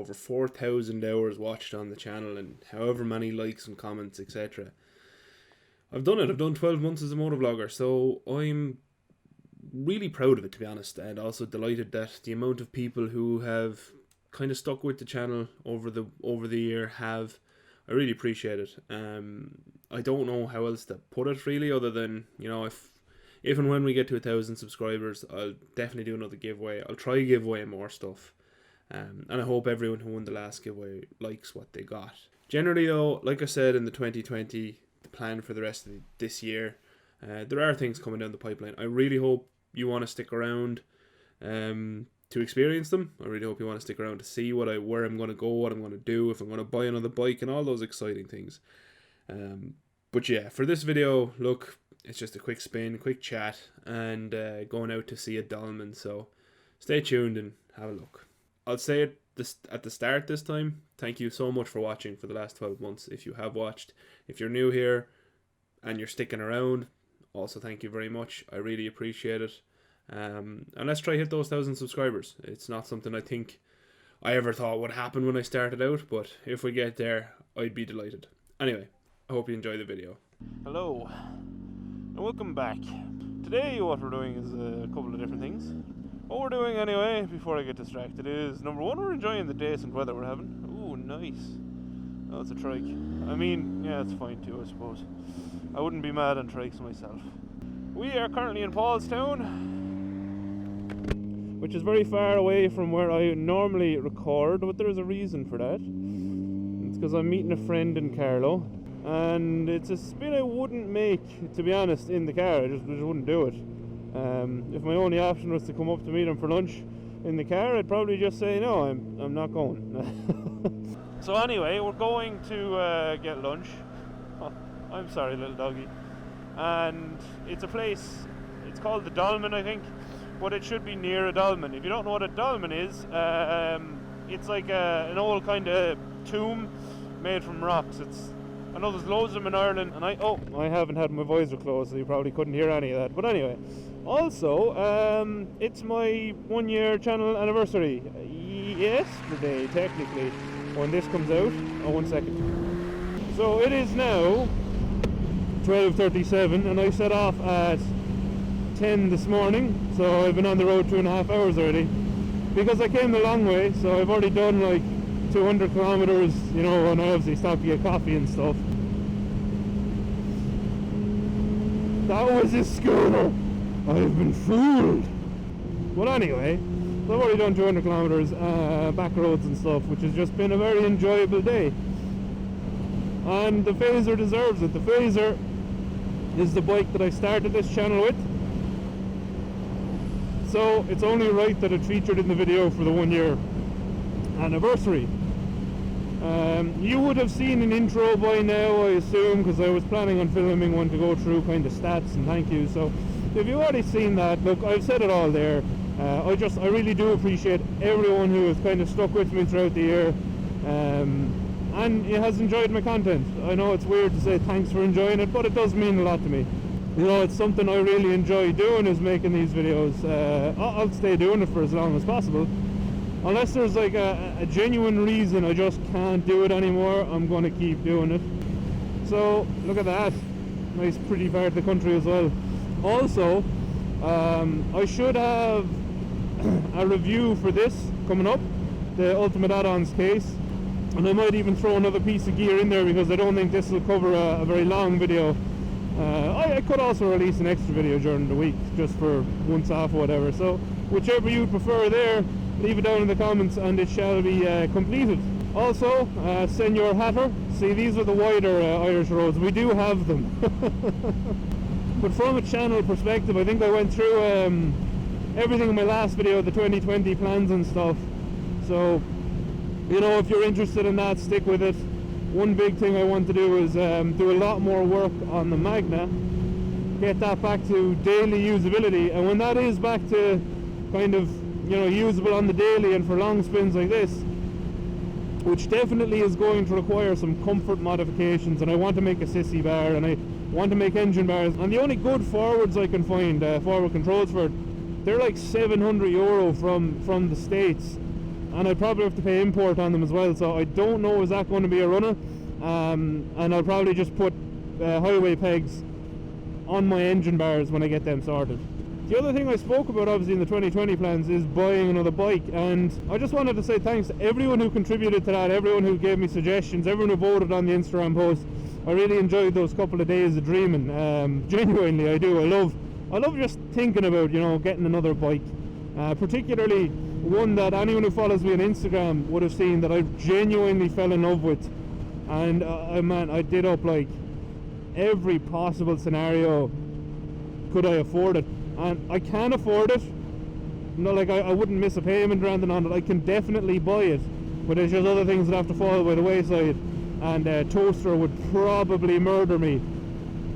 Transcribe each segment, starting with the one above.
over 4,000 hours watched on the channel and however many likes and comments, etc. I've done it. I've done 12 months as a motovlogger, so I'm really proud of it, to be honest, and also delighted that the amount of people who have kind of stuck with the channel over the year have. I really appreciate it. I don't know how else to put it really, other than, you know, if and when we get to 1,000 subscribers, I'll definitely do another giveaway. I'll try to give away more stuff, and I hope everyone who won the last giveaway likes what they got. Generally though, like I said in the 2020, the plan for the rest of this year, there are things coming down the pipeline. I really hope you want to stick around to experience them. I really hope you want to stick around to see where I'm going to go, what I'm going to do, if I'm going to buy another bike, and all those exciting things. But yeah, for this video, look, it's just a quick spin, quick chat, and going out to see a Dolmen. So stay tuned and have a look. I'll say it at the start this time. Thank you so much for watching for the last 12 months. If you have watched, if you're new here and you're sticking around, also thank you very much. I really appreciate it. And let's try hit those 1,000 subscribers. It's not something I think I ever thought would happen when I started out, but if we get there, I'd be delighted. Anyway, I hope you enjoy the video. Hello, and welcome back. Today what we're doing is a couple of different things. What we're doing anyway, before I get distracted, is number one, we're enjoying the decent weather we're having. Ooh, nice. Oh, it's a trike. I mean, yeah, it's fine too, I suppose. I wouldn't be mad on trikes myself. We are currently in Paulstown, which is very far away from where I normally record, but there's a reason for that. It's because I'm meeting a friend in Cardo, and it's a spin I wouldn't make, to be honest, in the car. I just wouldn't do it. If my only option was to come up to meet him for lunch in the car, I'd probably just say no, I'm not going. So anyway, we're going to get lunch. Oh, I'm sorry, little doggy. And it's a place, it's called the Dolmen, I think, but it should be near a dolmen. If you don't know what a dolmen is, it's like an old kind of tomb made from rocks. I know there's loads of them in Ireland, and I haven't had my visor closed, so you probably couldn't hear any of that. But anyway, also, it's my 1-year channel anniversary. Yesterday, technically, when this comes out. Oh, 1 second. So it is now 12:37, and I set off at 10 this morning, so I've been on the road 2.5 hours already, because I came a long way. So I've already done like 200 kilometers, you know, and I obviously stopped to get coffee and stuff. That was his scooter. I've been fooled. But anyway, so I've already done 200 kilometers back roads and stuff, which has just been a very enjoyable day, and the Phaser deserves it. The Phaser is the bike that I started this channel with, so it's only right that it's featured in the video for the 1-year anniversary. You would have seen an intro by now, I assume, because I was planning on filming one to go through kind of stats and thank you. So if you've already seen that, look, I've said it all there. I really do appreciate everyone who has kind of stuck with me throughout the year, and it has enjoyed my content. I know it's weird to say thanks for enjoying it, but it does mean a lot to me. You know, it's something I really enjoy doing, is making these videos. I'll stay doing it for as long as possible. Unless there's like a genuine reason I just can't do it anymore, I'm going to keep doing it. So, look at that. Nice pretty part of the country as well. Also, I should have a review for this coming up, the Ultimate Add-ons case. And I might even throw another piece of gear in there, because I don't think this will cover a very long video. I could also release an extra video during the week, just for once off or whatever. So whichever you prefer there, leave it down in the comments and it shall be completed. Also, Senor Hatter, see, these are the wider Irish roads. We do have them. But from a channel perspective, I think I went through everything in my last video, the 2020 plans and stuff. So, you know, if you're interested in that, stick with it. One big thing I want to do is do a lot more work on the Magna, get that back to daily usability, and when that is back to kind of, you know, usable on the daily and for long spins like this, which definitely is going to require some comfort modifications, and I want to make a sissy bar, and I want to make engine bars, and the only good forwards I can find, forward controls for it, they're like €700 from the States. and I probably have to pay import on them as well, so I don't know is that going to be a runner. And I'll probably just put highway pegs on my engine bars when I get them sorted. The other thing I spoke about obviously in the 2020 plans is buying another bike, and I just wanted to say thanks to everyone who contributed to that, everyone who gave me suggestions, everyone who voted on the Instagram post. I really enjoyed those couple of days of dreaming. Genuinely I do. I love just thinking about, you know, getting another bike, particularly one that anyone who follows me on Instagram would have seen that I genuinely fell in love with. And man, I did up like every possible scenario. Could I afford it? And I can afford it. No, like I wouldn't miss a payment or anything on it. I can definitely buy it, but there's just other things that have to fall by the wayside. And Toaster would probably murder me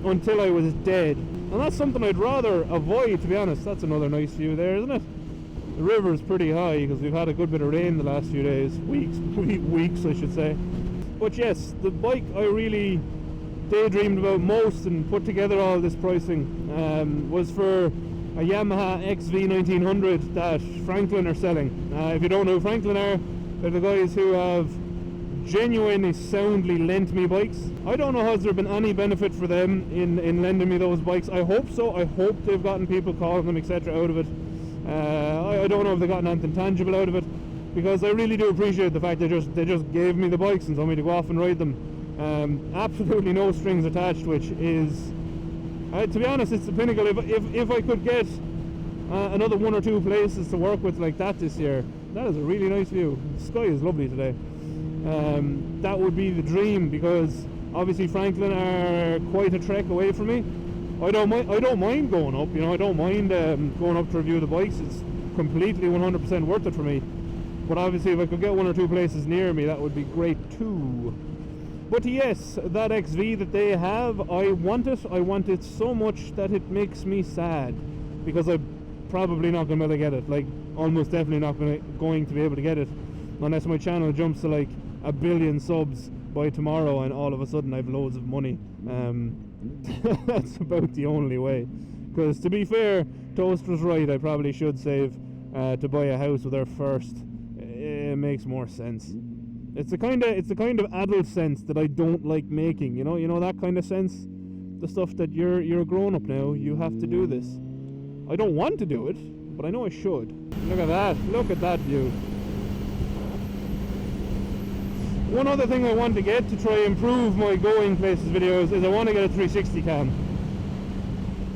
until I was dead, and that's something I'd rather avoid, to be honest. That's another nice view there, isn't it? The river's pretty high because we've had a good bit of rain the last few days, weeks I should say. But yes, the bike I really daydreamed about most and put together all this pricing was for a Yamaha XV1900 that Franklin are selling. If you don't know who Franklin are, they're the guys who have genuinely soundly lent me bikes. I don't know, has there been any benefit for them in lending me those bikes? I hope so. I hope they've gotten people calling them etc out of it. I don't know if they've gotten anything tangible out of it, because I really do appreciate the fact they just gave me the bikes and told me to go off and ride them. Absolutely no strings attached, which is to be honest, it's the pinnacle. If I could get another one or two places to work with like that this year, that is a really nice view. The sky is lovely today. That would be the dream, because obviously Franklin are quite a trek away from me. I don't mind going up, you know, I don't mind going up to review the bikes. It's completely 100% worth it for me. But obviously if I could get one or two places near me, that would be great too. But yes, that XV that they have, I want it. I want it so much that it makes me sad, because I'm probably not going to be able to get it. Like, almost definitely not going to be able to get it unless my channel jumps to like 1 billion subs by tomorrow and all of a sudden I've loads of money. That's about the only way. Because to be fair, Toast was right, I probably should save to buy a house with her first. It makes more sense. It's the kind of adult sense that I don't like making, you know that kind of sense, the stuff that you're a grown up now, you have to do this. I don't want to do it, but I know I should. Look at that view. One other thing I want to get to try improve my going places videos is I want to get a 360 cam.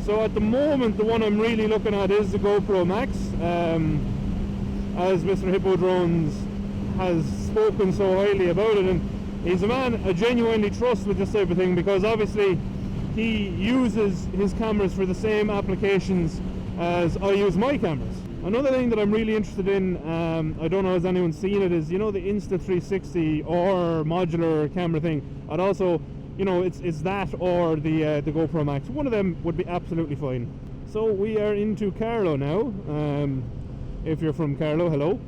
So at the moment the one I'm really looking at is the GoPro Max, as Mr. Hippo Drones has spoken so highly about it, and he's a man I genuinely trust with this type of thing, because obviously he uses his cameras for the same applications as I use my cameras. Another thing that I'm really interested in, I don't know has anyone seen it, is, you know, the Insta360 or modular camera thing. I'd also, you know, it's that or the GoPro Max. One of them would be absolutely fine. So we are into Carlo now. If you're from Carlo, hello.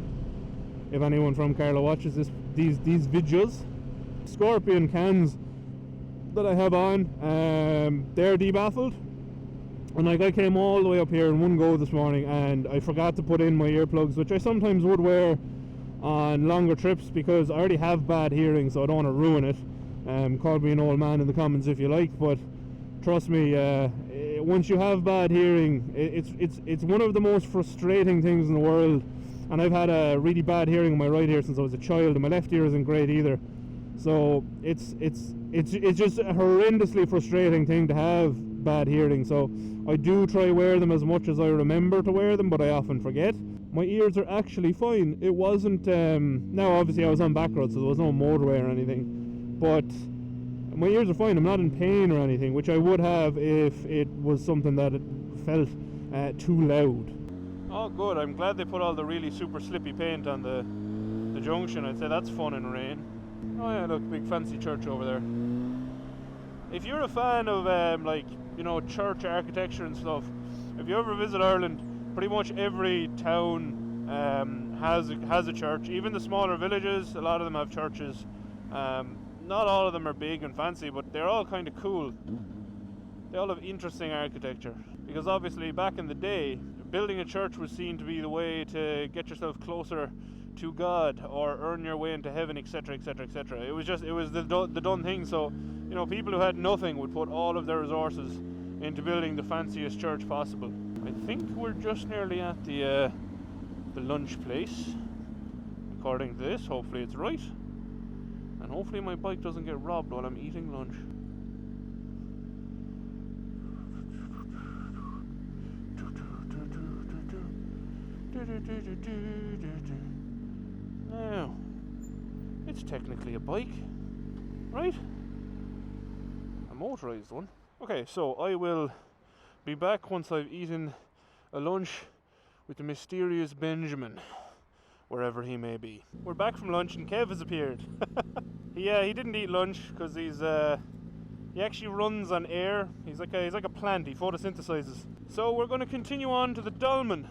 If anyone from Carlo watches these videos, Scorpion cans that I have on, they're debaffled. And like, I came all the way up here in one go this morning and I forgot to put in my earplugs, which I sometimes would wear on longer trips because I already have bad hearing, so I don't want to ruin it. Call me an old man in the comments if you like, but trust me, once you have bad hearing, it's one of the most frustrating things in the world. And I've had a really bad hearing in my right ear since I was a child, and my left ear isn't great either. So it's just a horrendously frustrating thing to have bad hearing. So I do try to wear them as much as I remember to wear them, but I often forget. My ears are actually fine. It wasn't now obviously I was on back roads, so there was no motorway or anything, but my ears are fine. I'm not in pain or anything, which I would have if it was something that it felt too loud. Oh good, I'm glad they put all the really super slippy paint on the junction. I'd say that's fun in rain. Oh yeah, look, big fancy church over there. If you're a fan of like, you know, church architecture and stuff, if you ever visit Ireland, pretty much every town has a church. Even the smaller villages, a lot of them have churches. Not all of them are big and fancy, but they're all kind of cool. They all have interesting architecture, because obviously back in the day, building a church was seen to be the way to get yourself closer to God or earn your way into heaven, etc., etc., etc. It was the done thing. So, you know, people who had nothing would put all of their resources into building the fanciest church possible. I think we're just nearly at the lunch place, according to this. Hopefully it's right, and hopefully my bike doesn't get robbed while I'm eating lunch. Now, it's technically a bike, right? A motorized one. Okay, so I will be back once I've eaten a lunch with the mysterious Benjamin, wherever he may be. We're back from lunch and Kev has appeared. He didn't eat lunch because he actually runs on air. He's like a plant. He photosynthesizes. So we're going to continue on to the Dolmen.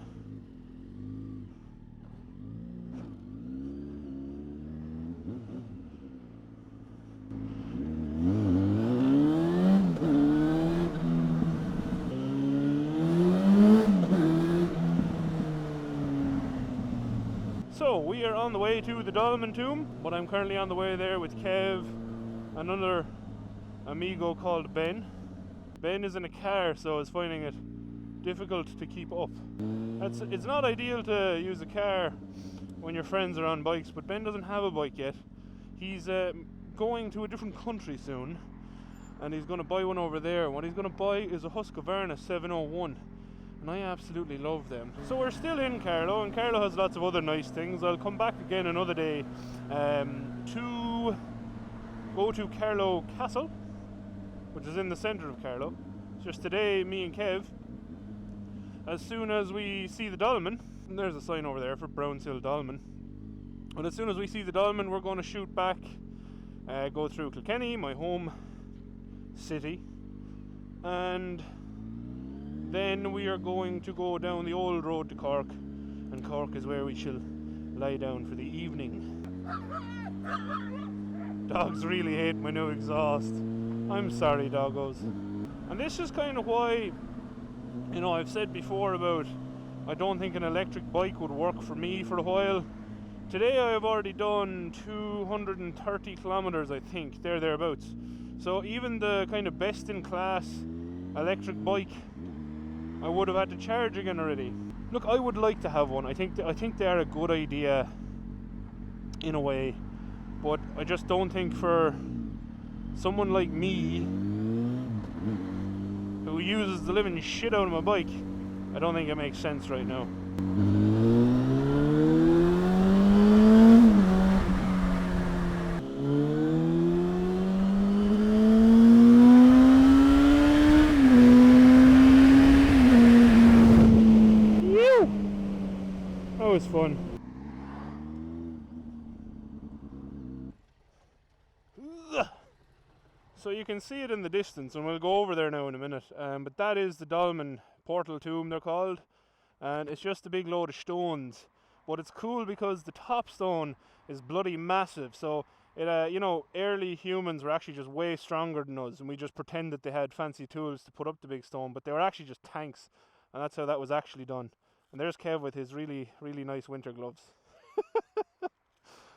So we are on the way to the Dolmen tomb, but I'm currently on the way there with Kev, another amigo called Ben. Ben is in a car, so is finding it difficult to keep up. It's not ideal to use a car when your friends are on bikes, but Ben doesn't have a bike yet. He's going to a different country soon, and he's going to buy one over there. What he's going to buy is a Husqvarna 701. And I absolutely love them. So we're still in Cardo, and Cardo has lots of other nice things. I'll come back again another day to go to Carlo Castle, which is in the centre of Carlo. It's just today, me and Kev, as soon as we see the Dolmen, and there's a sign over there for Brownshill Dolmen, and as soon as we see the Dolmen, we're going to shoot back, go through Kilkenny, my home city, and then we are going to go down the old road to Cork, and Cork is where we shall lie down for the evening. Dogs really hate my new exhaust. I'm sorry, doggos. And this is kind of why, you know, I've said before about I don't think an electric bike would work for me for a while. Today I have already done 230 kilometers, I think, thereabouts. So even the kind of best in class electric bike, I would have had to charge again already. Look, I would like to have one. I think they are a good idea in a way, but I just don't think for someone like me who uses the living shit out of my bike, I don't think it makes sense right now. That was fun. So you can see it in the distance, and we'll go over there now in a minute, but that is the Dolmen Portal tomb, they're called, and it's just a big load of stones, but it's cool because the top stone is bloody massive. So it, you know, early humans were actually just way stronger than us, and we just pretend that they had fancy tools to put up the big stone, but they were actually just tanks, and that's how that was actually done. And there's Kev with his really, really nice winter gloves.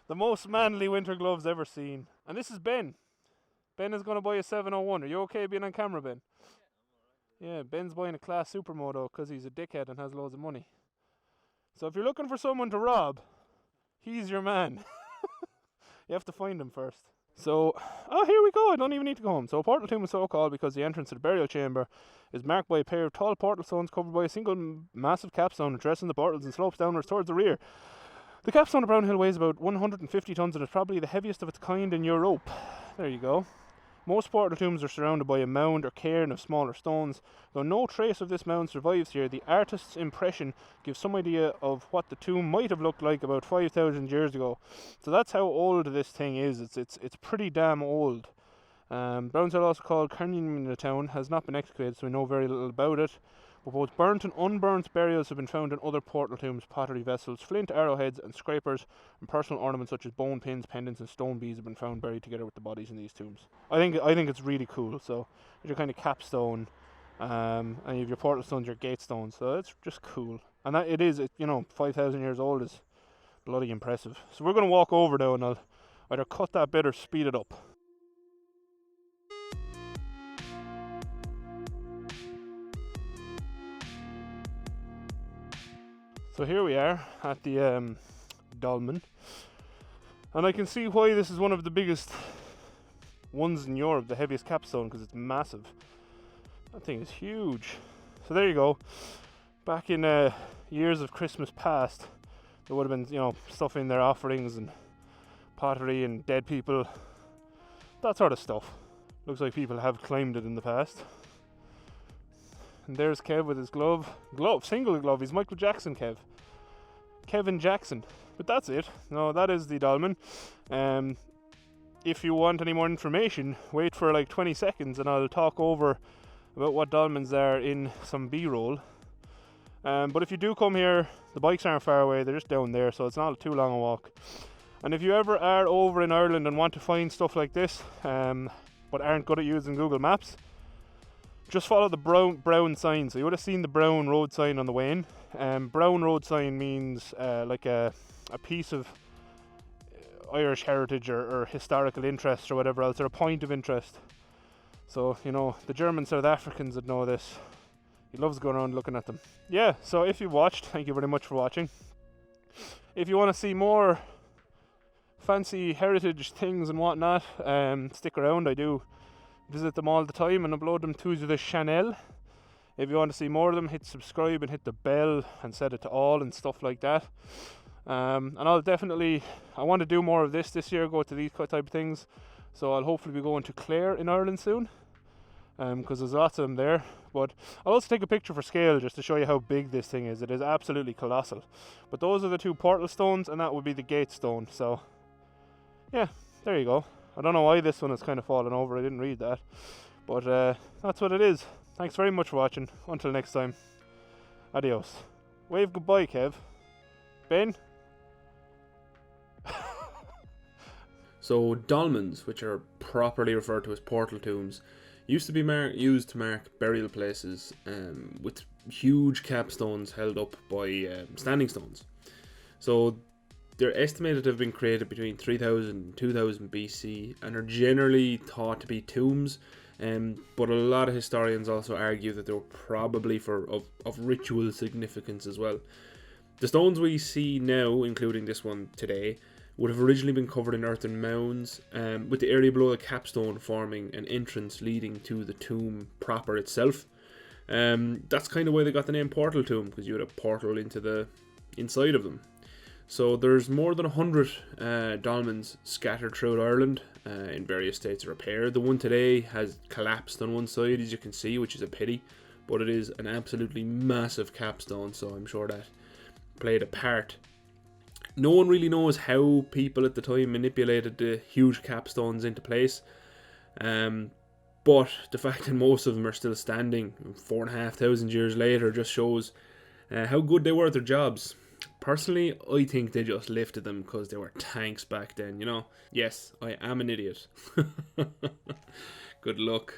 The most manly winter gloves ever seen. And this is Ben. Ben is going to buy a 701. Are you okay being on camera, Ben? Yeah, I'm alright. Yeah, Ben's buying a class supermoto because he's a dickhead and has loads of money. So if you're looking for someone to rob, he's your man. You have to find him first. So, here we go. I don't even need to go home. So, a portal tomb is so called because the entrance to the burial chamber is marked by a pair of tall portal stones covered by a single massive capstone addressing the portals and slopes downwards towards the rear. The capstone of Brownhill weighs about 150 tons and is probably the heaviest of its kind in Europe. There you go. Most portal tombs are surrounded by a mound or cairn of smaller stones. Though no trace of this mound survives here, the artist's impression gives some idea of what the tomb might have looked like about 5,000 years ago. So that's how old this thing is. It's pretty damn old. Brownshill, also called Carnarvon in the town, has not been excavated, so we know very little about it. But both burnt and unburnt burials have been found in other portal tombs. Pottery vessels, flint arrowheads and scrapers, and personal ornaments such as bone pins, pendants and stone beads have been found buried together with the bodies in these tombs. I think it's really cool. So there's your kind of capstone, and you have your portal stones, your gate stones. So it's just cool. And that it is, you know, 5,000 years old is bloody impressive. So we're going to walk over now and I'll either cut that bit or speed it up. So here we are at the Dolmen, and I can see why this is one of the biggest ones in Europe, the heaviest capstone, because it's massive. That thing is huge. So there you go. Back in years of Christmas past, there would have been, you know, stuff in their offerings and pottery and dead people, that sort of stuff. Looks like people have claimed it in the past. And there's Kev with his single glove. He's Michael Jackson Kevin Jackson. But that's it. No, that is the Dolmen. If you want any more information, wait for like 20 seconds and I'll talk over about what dolmens are in some B-roll. But if you do come here, the bikes aren't far away, they're just down there, so it's not too long a walk. And if you ever are over in Ireland and want to find stuff like this, but aren't good at using Google Maps, just follow the brown sign. So you would have seen the brown road sign on the way in. Brown road sign means like a piece of Irish heritage or historical interest or whatever else, or a point of interest. So, you know, the German South Africans would know this. He loves going around looking at them. Yeah, so if you watched, thank you very much for watching. If you want to see more fancy heritage things and whatnot, stick around. I do visit them all the time and upload them to the channel. If you want to see more of them, hit subscribe and hit the bell and set it to all and stuff like that. And I want to do more of this year, go to these type of things. So I'll hopefully be going to Clare in Ireland soon, because there's lots of them there. But I'll also take a picture for scale just to show you how big this thing is. It is absolutely colossal. But those are the two portal stones, and that would be the gate stone. So yeah, there you go. I don't know why this one has kind of fallen over. I didn't read that. But that's what it is. Thanks very much for watching. Until next time. Adios. Wave goodbye, Kev. Ben? So dolmens, which are properly referred to as portal tombs, used to be used to mark burial places with huge capstones held up by standing stones. So they're estimated to have been created between 3000 and 2000 BC and are generally thought to be tombs, but a lot of historians also argue that they were probably of ritual significance as well. The stones we see now, including this one today, would have originally been covered in earthen mounds, with the area below the capstone forming an entrance leading to the tomb proper itself. That's kind of why they got the name portal tomb, because you had a portal into the inside of them. So there's more than 100 dolmens scattered throughout Ireland in various states of repair. The one today has collapsed on one side, as you can see, which is a pity, but it is an absolutely massive capstone, so I'm sure that played a part. No one really knows how people at the time manipulated the huge capstones into place, but the fact that most of them are still standing 4,500 years later just shows how good they were at their jobs. Personally, I think they just lifted them because they were tanks back then, you know. Yes, I am an idiot. Good luck.